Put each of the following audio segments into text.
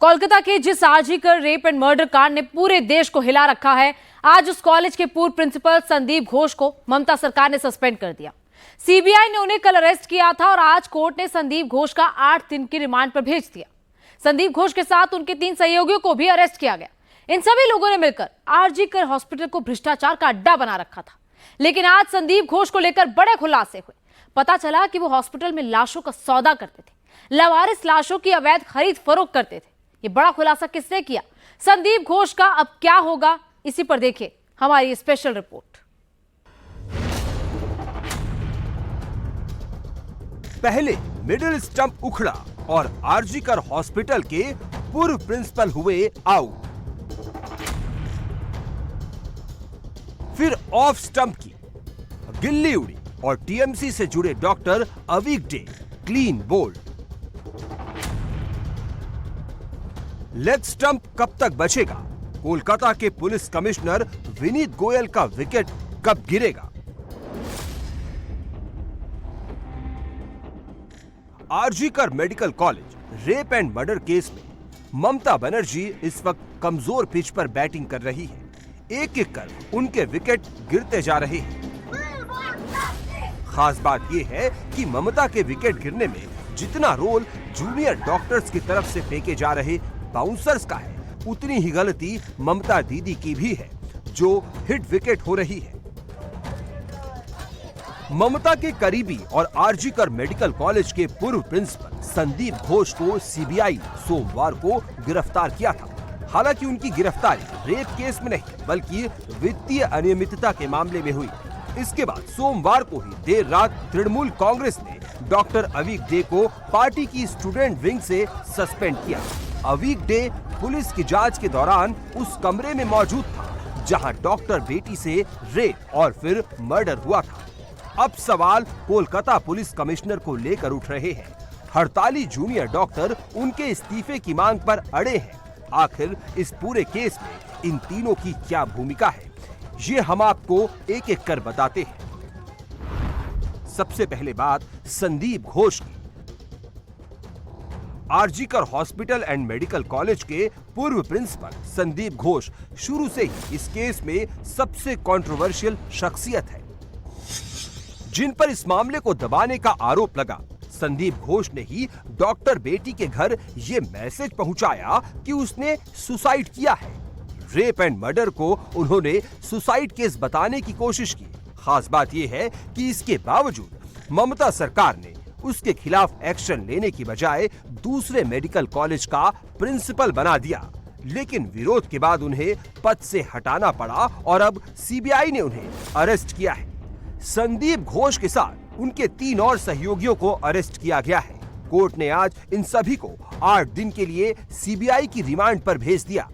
कोलकाता के जिस RG Kar rape and murder कांड ने पूरे देश को हिला रखा है, आज उस कॉलेज के पूर्व प्रिंसिपल संदीप घोष को ममता सरकार ने सस्पेंड कर दिया। सीबीआई ने उन्हें कल अरेस्ट किया था और आज कोर्ट ने संदीप घोष का 8 दिन की रिमांड पर भेज दिया। संदीप घोष के साथ उनके 3 सहयोगियों को भी अरेस्ट किया गया। इन सभी लोगों ने मिलकर आरजीकर हॉस्पिटल को भ्रष्टाचार का अड्डा बना रखा था। लेकिन आज संदीप घोष को लेकर बड़े खुलासे हुए। पता चला कि वो हॉस्पिटल में लाशों का सौदा करते थे, लावारिस लाशों की अवैध खरीद फरोख्त करते थे। ये बड़ा खुलासा किसने किया? संदीप घोष का अब क्या होगा, इसी पर देखिए हमारी स्पेशल रिपोर्ट। पहले मिडिल स्टंप उखड़ा और आरजीकर हॉस्पिटल के पूर्व प्रिंसिपल हुए आउट। फिर ऑफ स्टंप की गिल्ली उड़ी और टीएमसी से जुड़े doctor Aveek Dey clean bowled. Leg stump कब तक बचेगा? कोलकाता के पुलिस कमिश्नर विनीत गोयल का विकेट कब गिरेगा? RG Kar medical college rape and murder case में ममता बनर्जी इस वक्त कमजोर पिच पर बैटिंग कर रही है। एक एक कर उनके विकेट गिरते जा रहे हैं। खास बात यह है कि ममता के विकेट गिरने में जितना रोल जूनियर डॉक्टर्स की तरफ से फेंके जा रहे बाउंसर्स का है, उतनी ही गलती ममता दीदी की भी है, जो हिट विकेट हो रही है। ममता के करीबी और आरजीकर मेडिकल कॉलेज के पूर्व प्रिंसिपल संदीप घोष को सीबीआई ने सोमवार को गिरफ्तार किया था। हालांकि उनकी गिरफ्तारी रेप केस में नहीं, बल्कि वित्तीय अनियमितता के मामले में हुई। इसके बाद सोमवार को ही देर रात तृणमूल कांग्रेस ने डॉक्टर अवीक डे को पार्टी की स्टूडेंट विंग से सस्पेंड किया। अवीक डे पुलिस की जांच के दौरान उस कमरे में मौजूद था जहां डॉक्टर बेटी से रेप और फिर मर्डर हुआ था। अब सवाल कोलकाता पुलिस कमिश्नर को लेकर उठ रहे हैं। हड़ताली जूनियर डॉक्टर उनके इस्तीफे की मांग पर अड़े हैं। आखिर इस पूरे केस में इन तीनों की क्या भूमिका है, ये हम आपको एक एक कर बताते हैं। सबसे पहले बात संदीप घोष की। RG Kar hospital and medical college के पूर्व प्रिंसिपल संदीप घोष शुरू से ही इस केस में सबसे कंट्रोवर्शियल शख्सियत है। जिन पर इस मामले को दबाने का आरोप लगा, संदीप घोष ने ही डॉक्टर बेटी के घर ये मैसेज पहुंचाया कि उसने सुसाइड किया है। रेप एंड मर्डर को उन्होंने सुसाइड केस बताने की कोशिश की। खास बात यह है कि इसके बावजूद ममता सरकार ने उसके खिलाफ एक्शन लेने की बजाय दूसरे मेडिकल कॉलेज का प्रिंसिपल बना दिया। लेकिन विरोध के बाद उन्हें पद से हटाना पड़ा और अब सीबीआई ने उन्हें अरेस्ट किया है। संदीप घोष के साथ उनके 3 और सहयोगियों को अरेस्ट किया गया है। कोर्ट ने आज इन सभी को 8 दिन के लिए सीबीआई की रिमांड पर भेज दिया।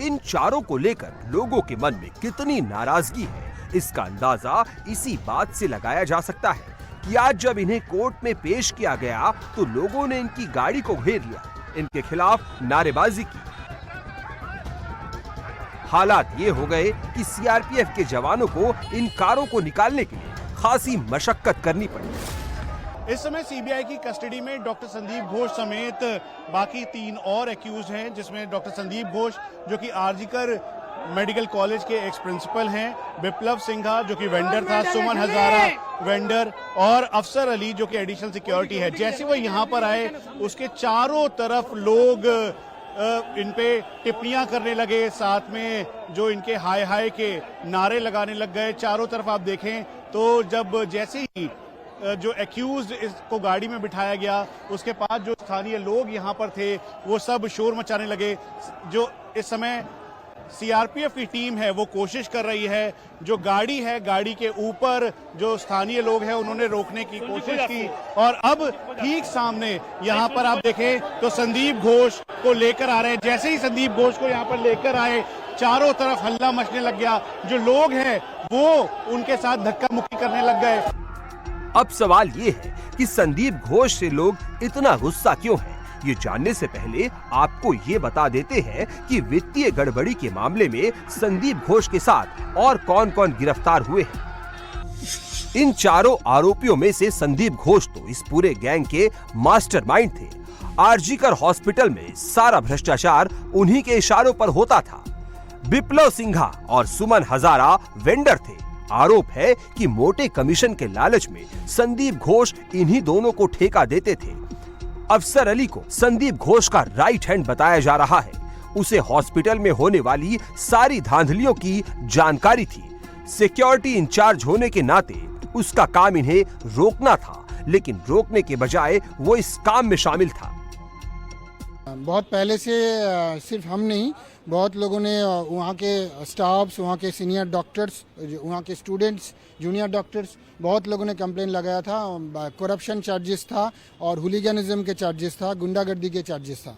इन चारों को लेकर लोगों के मन में कितनी नाराजगी है, इसका अंदाजा इसी बात से लगाया जा सकता है कि आज जब इन्हें कोर्ट में पेश किया गया तो लोगों ने इनकी गाड़ी को घेर लिया, इनके खिलाफ नारेबाजी की। हालात ये हो गए कि सीआरपीएफ के जवानों को इन कारों को निकालने के लिए खासी मशक्कत करनी पड़ी। इस समय सीबीआई की कस्टडी में डॉक्टर संदीप घोष समेत बाकी 3 और एक्यूज हैं, जिसमें डॉक्टर संदीप घोष जो कि आरजीकर मेडिकल कॉलेज के एक्स प्रिंसिपल हैं, विप्लव सिंघा जो कि वेंडर था, सुमन हजारा वेंडर और अफसर अली जो कि एडिशनल सिक्योरिटी है। जैसे वो यहाँ पर आए, उसके चारों तरफ लोग इन पे टिप्पणियां करने लगे, साथ में जो इनके हाय हाय के नारे लगाने लग गए। चारों तरफ आप देखें तो जब जैसे ही जो एक्यूज इसको गाड़ी में बिठाया गया, उसके पास जो स्थानीय लोग यहाँ पर थे वो सब शोर मचाने लगे। जो इस समय सीआरपीएफ की टीम है वो कोशिश कर रही है, जो गाड़ी है गाड़ी के ऊपर जो स्थानीय लोग हैं उन्होंने रोकने की कोशिश की और अब ठीक सामने यहाँ पर आप देखें तो संदीप घोष को लेकर आ रहे हैं। जैसे ही संदीप घोष को यहाँ पर लेकर आए, चारों तरफ हल्ला मचने लग गया। जो लोग हैं वो उनके साथ धक्का मुक्की करने लग गए। अब सवाल ये है कि संदीप घोष से लोग इतना गुस्सा क्यों है? ये जानने से पहले आपको ये बता देते हैं कि वित्तीय गड़बड़ी के मामले में संदीप घोष के साथ और कौन-कौन गिरफ्तार हुए हैं। इन चारों आरोपियों में से संदीप घोष तो इस पूरे गैंग के मास्टरमाइंड थे। आरजीकर हॉस्पिटल में सारा भ्रष्टाचार उन्हीं के इशारों पर होता था। बिप्लव सिंघा और सुमन हजारा वेंडर थे। आरोप है कि मोटे कमीशन के लालच में संदीप घोष इन्हीं दोनों को ठेका देते थे। अफसर अली को संदीप घोष का राइट हैंड बताया जा रहा है। उसे हॉस्पिटल में होने वाली सारी धांधलियों की जानकारी थी। सिक्योरिटी इंचार्ज होने के नाते उसका काम इन्हें रोकना था, लेकिन रोकने के बजाय वो इस काम में शामिल था। बहुत पहले से सिर्फ हम नहीं, बहुत लोगों ने वहाँ के स्टाफ्स, वहाँ के सीनियर डॉक्टर्स, वहाँ के स्टूडेंट्स, जूनियर डॉक्टर्स, बहुत लोगों ने कंप्लेन लगाया था। करप्शन चार्जेस था और हुलिगनिज्म के चार्जेस था, गुंडागर्दी के चार्जेस था।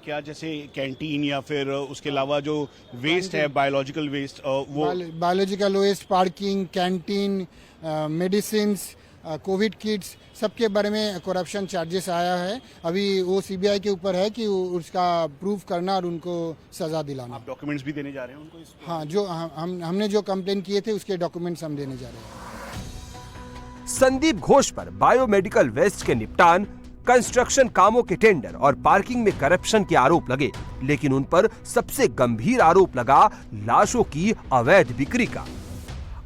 क्या जैसे कैंटीन या फिर उसके अलावा जो वेस्ट है, बायोलॉजिकल वेस्ट, वो biological waste, parking, canteen, medicine, covid kits, सबके बारे में करप्शन चार्जेस आया है। अभी वो सीबीआई के ऊपर है कि उसका प्रूफ करना और उनको सजा दिलाना। आप डॉक्यूमेंट्स भी देने जा रहे हैं उनको इस? हाँ, जो हमने जो कंप्लेन किए थे उसके डॉक्यूमेंट्स हम देने जा रहे हैं। संदीप घोष पर बायोमेडिकल वेस्ट के निपटान, कंस्ट्रक्शन कामों के टेंडर और पार्किंग में करप्शन के आरोप लगे, लेकिन उन पर सबसे गंभीर आरोप लगा लाशों की अवैध बिक्री का।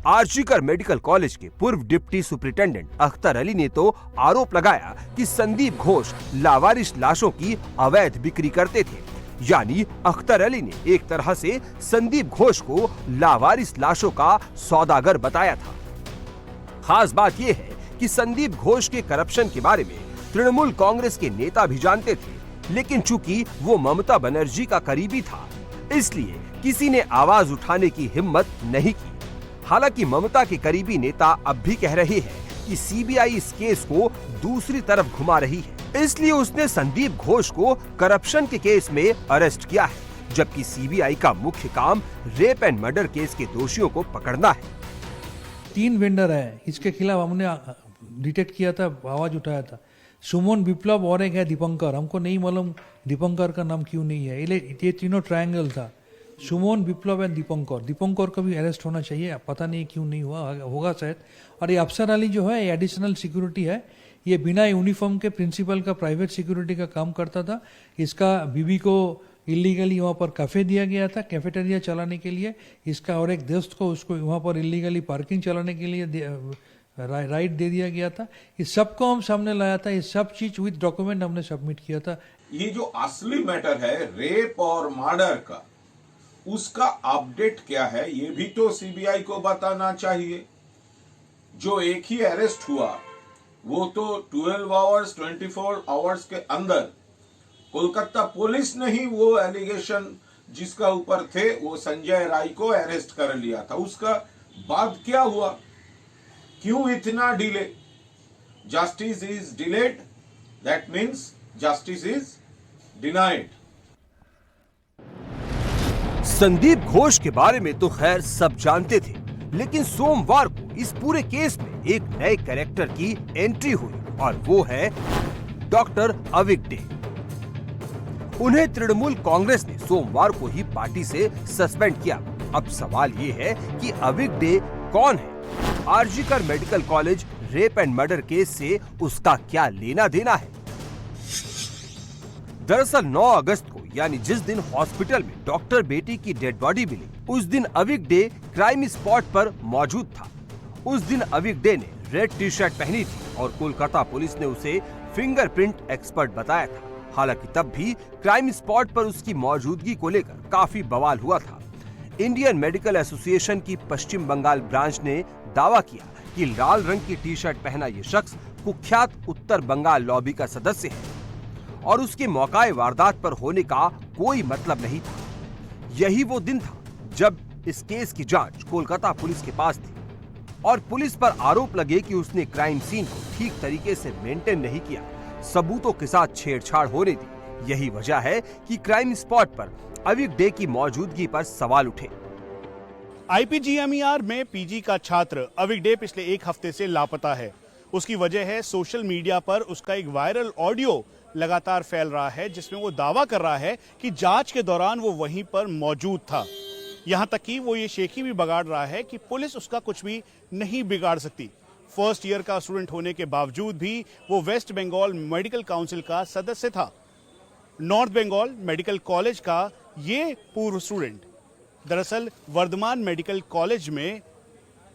आरजीकर मेडिकल कॉलेज के पूर्व डिप्टी सुपरिटेंडेंट अख्तर अली ने तो आरोप लगाया कि संदीप घोष लावारिस लाशों की अवैध बिक्री करते थे। यानी अख्तर अली ने एक तरह से संदीप घोष को लावारिस लाशों का सौदागर बताया था। खास बात यह है कि संदीप घोष के करप्शन के बारे में तृणमूल कांग्रेस के नेता भी जानते थे, लेकिन चूंकि वो ममता बनर्जी का करीबी था, इसलिए किसी ने आवाज उठाने की हिम्मत नहीं की। हालांकि ममता के करीबी नेता अब भी कह रहे हैं कि सीबीआई इस केस को दूसरी तरफ घुमा रही है, इसलिए उसने संदीप घोष को करप्शन के केस में अरेस्ट किया है, जबकि सीबीआई का मुख्य काम रेप एंड मर्डर केस के दोषियों को पकड़ना है। 3 वेंडर है, इसके खिलाफ हमने डिटेक्ट किया था, आवाज उठाया था। सुमन, बिप्लव और एक है दीपंकर। हमको नहीं मालूम दीपंकर का नाम क्यों नहीं है। ये तीनों ट्रायंगल था, सुमन, बिप्लव एंड दीपंकर। दीपंकर को भी अरेस्ट होना चाहिए, पता नहीं क्यों नहीं हुआ, होगा शायद। और ये अफसर अली जो है, एडिशनल सिक्योरिटी है। ये बिना यूनिफॉर्म के प्रिंसिपल का प्राइवेट सिक्योरिटी का काम करता था। इसका बीवी को इलीगली वहाँ पर कैफे दिया गया था, कैफेटेरिया चलाने के लिए। इसका और एक दोस्त को उसको वहाँ पर इलीगली पार्किंग चलाने के लिए राइट दे दिया गया था। इस सब को हम सामने लाया था। ये सब चीज विद डॉक्यूमेंट हमने सबमिट किया था। ये जो असली मैटर है रेप और मर्डर का, उसका अपडेट क्या है ये भी तो सीबीआई को बताना चाहिए। जो एक ही अरेस्ट हुआ वो तो 12 आवर्स 24 आवर्स के अंदर कोलकाता पुलिस ने ही वो एलिगेशन जिसका ऊपर थे वो संजय राय को अरेस्ट कर लिया था। उसका बाद क्या हुआ, क्यों इतना delay? Justice is delayed, that means justice is denied. Sandeep Ghosh के बारे में तो खैर सब जानते थे, लेकिन सोमवार को इस पूरे केस में एक नए कैरेक्टर की एंट्री हुई और वो है डॉक्टर अविग डे। उन्हें तृणमूल कांग्रेस ने सोमवार को ही पार्टी से सस्पेंड किया। अब सवाल ये है कि अविग डे कौन है? RG Kar medical college rape and murder case से उसका क्या लेना देना है? दरअसल 9 अगस्त को, यानी जिस दिन हॉस्पिटल में डॉक्टर बेटी की डेड बॉडी मिली, उस दिन अविग डे क्राइम स्पॉट पर मौजूद था। उस दिन अविग डे ने रेड टी शर्ट पहनी थी और कोलकाता पुलिस ने उसे फिंगरप्रिंट एक्सपर्ट बताया था। हालांकि तब भी क्राइम स्पॉट पर उसकी मौजूदगी को लेकर काफी बवाल हुआ था। इंडियन मेडिकल एसोसिएशन की पश्चिम बंगाल ब्रांच ने दावा किया कि लाल रंग की टी शर्ट पहना ये शख्स कुख्यात उत्तर बंगाल लॉबी का सदस्य है और उसके मौकाए वारदात पर होने का कोई मतलब नहीं था। यही वो दिन था जब इस केस की जांच कोलकाता पुलिस के पास थी और पुलिस पर आरोप लगे कि उसने क्राइम सीन को ठीक तरीके से मेंटेन नहीं किया, सबूतों के साथ छेड़छाड़ होने दी। यही वजह है कि क्राइम स्पॉट पर अविग डे की मौजूदगी पर सवाल उठे। आईपीजीएमईआर में पीजी का छात्र अविग डे पिछले 1 हफ्ते से लापता है। उसकी वजह है सोशल मीडिया पर उसका एक वायरल ऑडियो लगातार फैल रहा है, जिसमें वो दावा कर रहा है कि जांच के दौरान वो वहीं पर मौजूद था। यहां तक कि वो ये शेखी भी बगाड़ रहा है कि पुलिस उसका कुछ भी नहीं बिगाड़ सकती। फर्स्ट ईयर का स्टूडेंट होने के बावजूद भी वो वेस्ट बंगाल मेडिकल काउंसिल का सदस्य था। नॉर्थ बंगाल मेडिकल कॉलेज का ये पूर्व स्टूडेंट दरअसल वर्धमान मेडिकल कॉलेज में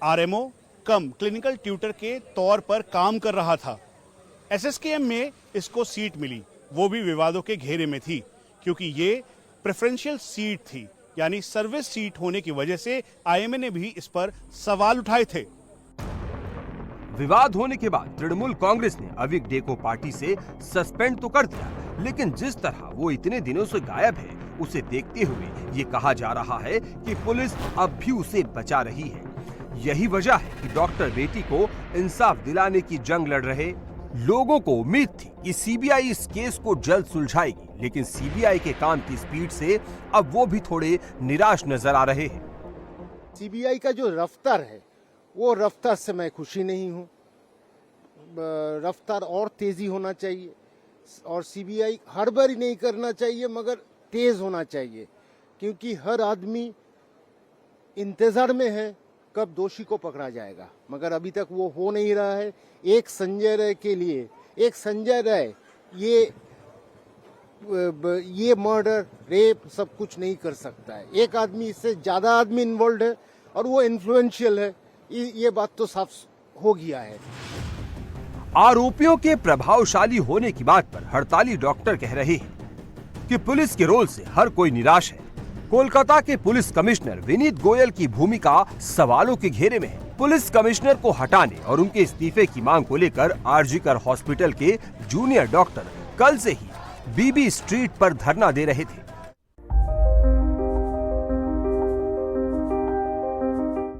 आरएमओ कम क्लिनिकल ट्यूटर के तौर पर काम कर रहा था। एसएसकेएम में इसको सीट मिली, वो भी विवादों के घेरे में थी, क्योंकि ये प्रेफरेंशियल सीट थी, यानी सर्विस सीट होने की वजह से आईएमए ने भी इस पर सवाल उठाए थे। विवाद होने के बाद तृणमूल कांग्रेस ने अविक डे को पार्टी से सस्पेंड तो कर दिया, लेकिन जिस तरह वो इतने दिनों से गायब है, उसे देखते हुए ये कहा जा रहा है कि पुलिस अब भी उसे बचा रही है। यही वजह है कि डॉक्टर बेटी को इंसाफ दिलाने की जंग लड़ रहे लोगों को उम्मीद थी कि सीबीआई इस केस को जल्द सुलझाएगी, लेकिन सीबीआई के काम की स्पीड से अब वो भी थोड़े निराश नजर आ रहे हैं। सीबीआई का जो रफ्तार है, वो रफ्तार से मैं खुशी नहीं हूँ। रफ्तार और तेजी होना चाहिए और सीबीआई हड़बड़ी नहीं करना चाहिए, मगर तेज होना चाहिए, क्योंकि हर आदमी इंतजार में है कब दोषी को पकड़ा जाएगा, मगर अभी तक वो हो नहीं रहा है। एक संजय राय के लिए, एक संजय राय ये मर्डर रेप सब कुछ नहीं कर सकता है। एक आदमी, इससे ज्यादा आदमी इन्वॉल्व है और वो इन्फ्लुएंशियल है, ये बात तो साफ हो गया है। आरोपियों के प्रभावशाली होने की बात पर हड़ताली डॉक्टर कह रहे हैं कि पुलिस के रोल से हर कोई निराश है। कोलकाता के पुलिस कमिश्नर विनीत गोयल की भूमिका सवालों के घेरे में है। पुलिस कमिश्नर को हटाने और उनके इस्तीफे की मांग को लेकर आरजीकर हॉस्पिटल के जूनियर डॉक्टर कल से ही बीबी स्ट्रीट पर धरना दे रहे थे।